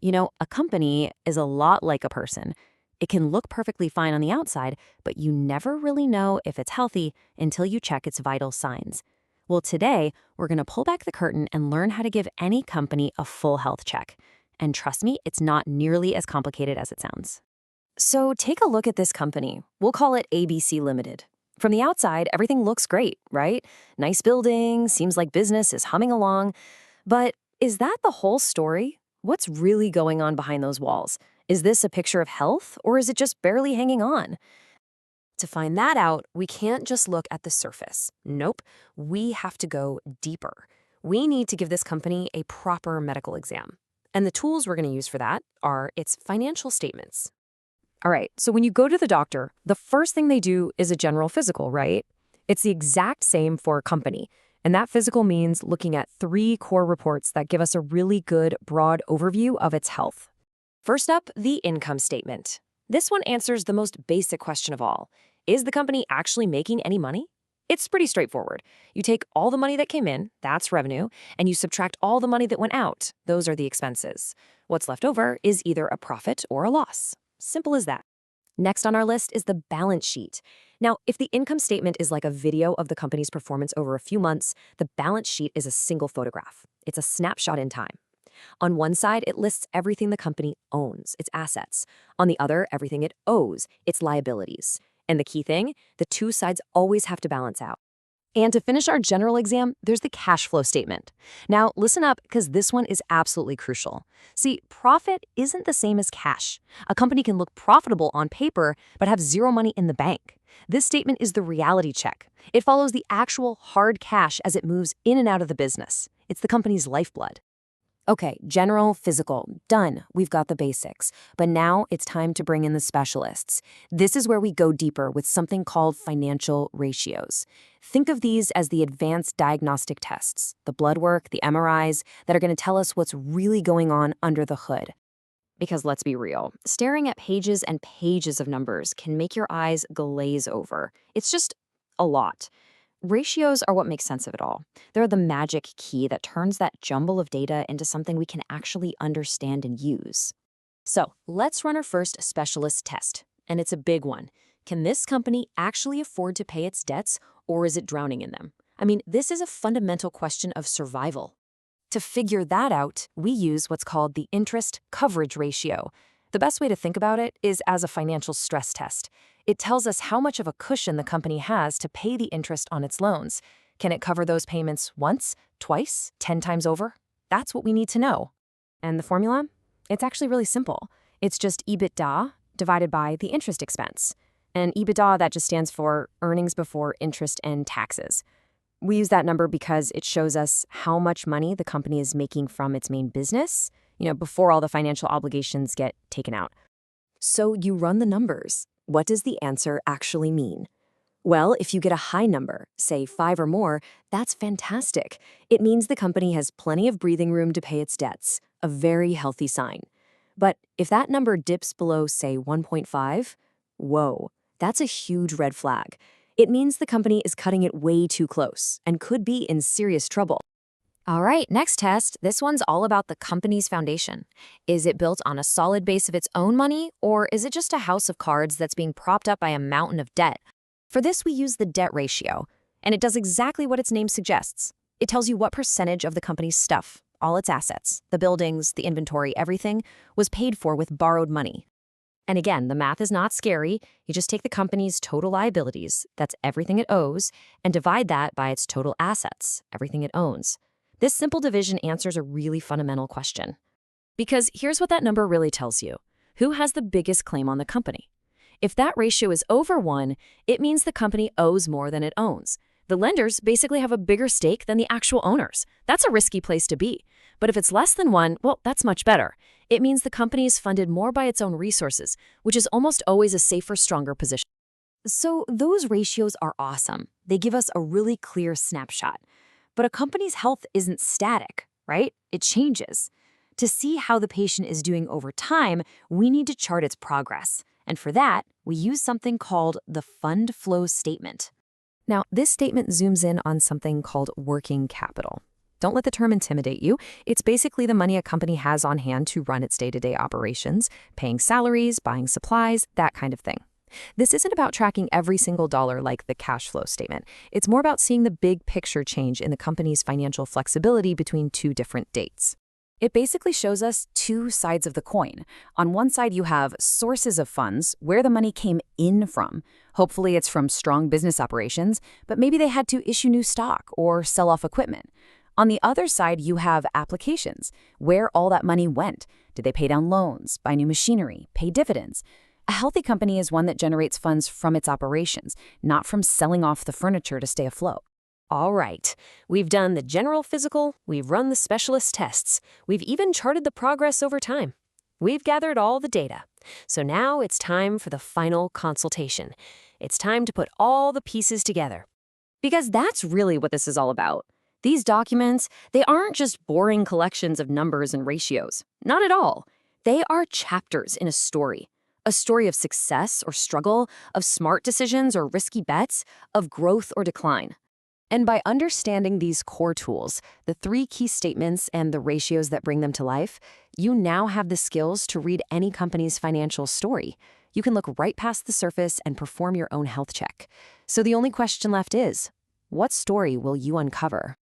A company is a lot like a person. It can look perfectly fine on the outside, but you never really know if it's healthy until you check its vital signs. Well, today, we're going to pull back the curtain and learn how to give any company a full health check. And trust me, it's not nearly as complicated as it sounds. So take a look at this company. We'll call it ABC Limited. From the outside, everything looks great, right? Nice building, seems like business is humming along. But is that the whole story? What's really going on behind those walls? Is this a picture of health, or is it just barely hanging on? To find that out, we can't just look at the surface. Nope, we have to go deeper. We need to give this company a proper medical exam. And the tools we're going to use for that are its financial statements. All right, so when you go to the doctor, the first thing they do is a general physical, right? It's the exact same for a company. And that physical means looking at 3 core reports that give us a really good, broad overview of its health. First up, the income statement. This one answers the most basic question of all. Is the company actually making any money? It's pretty straightforward. You take all the money that came in, that's revenue, and you subtract all the money that went out, those are the expenses. What's left over is either a profit or a loss. Simple as that. Next on our list is the balance sheet. Now, if the income statement is like a video of the company's performance over a few months, the balance sheet is a single photograph. It's a snapshot in time. On one side, it lists everything the company owns, its assets. On the other, everything it owes, its liabilities. And the key thing, the two sides always have to balance out. And to finish our general exam, there's the cash flow statement. Now, listen up, because this one is absolutely crucial. See, profit isn't the same as cash. A company can look profitable on paper, but have zero money in the bank. This statement is the reality check. It follows the actual hard cash as it moves in and out of the business. It's the company's lifeblood. Okay, general, physical, done. We've got the basics. But now it's time to bring in the specialists. This is where we go deeper with something called financial ratios. Think of these as the advanced diagnostic tests, the blood work, the MRIs, that are going to tell us what's really going on under the hood. Because let's be real, staring at pages and pages of numbers can make your eyes glaze over. It's just a lot. Ratios are what makes sense of it all. They're the magic key that turns that jumble of data into something we can actually understand and use. So let's run our first specialist test, and it's a big one. Can this company actually afford to pay its debts, or is it drowning in them? I mean, this is a fundamental question of survival. To figure that out, we use what's called the interest coverage ratio. The best way to think about it is as a financial stress test. It tells us how much of a cushion the company has to pay the interest on its loans. Can it cover those payments once, twice, 10 times over? That's what we need to know. And the formula? It's actually really simple. It's just EBITDA divided by the interest expense. And EBITDA, that just stands for earnings before interest and taxes. We use that number because it shows us how much money the company is making from its main business, before all the financial obligations get taken out. So you run the numbers. What does the answer actually mean? Well, if you get a high number, say 5 or more, that's fantastic. It means the company has plenty of breathing room to pay its debts, a very healthy sign. But if that number dips below, say, 1.5, whoa, that's a huge red flag. It means the company is cutting it way too close and could be in serious trouble. All right, next test. This one's all about the company's foundation. Is it built on a solid base of its own money, or is it just a house of cards that's being propped up by a mountain of debt? For this, we use the debt ratio, and it does exactly what its name suggests. It tells you what percentage of the company's stuff, all its assets, the buildings, the inventory, everything, was paid for with borrowed money. And again, the math is not scary. You just take the company's total liabilities, that's everything it owes, and divide that by its total assets, everything it owns. This simple division answers a really fundamental question. Because here's what that number really tells you. Who has the biggest claim on the company? If that ratio is over 1, it means the company owes more than it owns. The lenders basically have a bigger stake than the actual owners. That's a risky place to be. But if it's less than 1, well, that's much better. It means the company is funded more by its own resources, which is almost always a safer, stronger position. So those ratios are awesome. They give us a really clear snapshot. But a company's health isn't static, right? It changes. To see how the patient is doing over time, we need to chart its progress. And for that, we use something called the fund flow statement. Now, this statement zooms in on something called working capital. Don't let the term intimidate you. It's basically the money a company has on hand to run its day-to-day operations, paying salaries, buying supplies, that kind of thing. This isn't about tracking every single dollar like the cash flow statement. It's more about seeing the big picture change in the company's financial flexibility between two different dates. It basically shows us two sides of the coin. On one side, you have sources of funds, where the money came in from. Hopefully, it's from strong business operations, but maybe they had to issue new stock or sell off equipment. On the other side, you have applications, where all that money went. Did they pay down loans, buy new machinery, pay dividends? A healthy company is one that generates funds from its operations, not from selling off the furniture to stay afloat. All right, we've done the general physical, we've run the specialist tests, we've even charted the progress over time. We've gathered all the data. So now it's time for the final consultation. It's time to put all the pieces together. Because that's really what this is all about. These documents, they aren't just boring collections of numbers and ratios. Not at all. They are chapters in a story of success or struggle, of smart decisions or risky bets, of growth or decline. And by understanding these core tools, the three key statements and the ratios that bring them to life, you now have the skills to read any company's financial story. You can look right past the surface and perform your own health check. So the only question left is, what story will you uncover?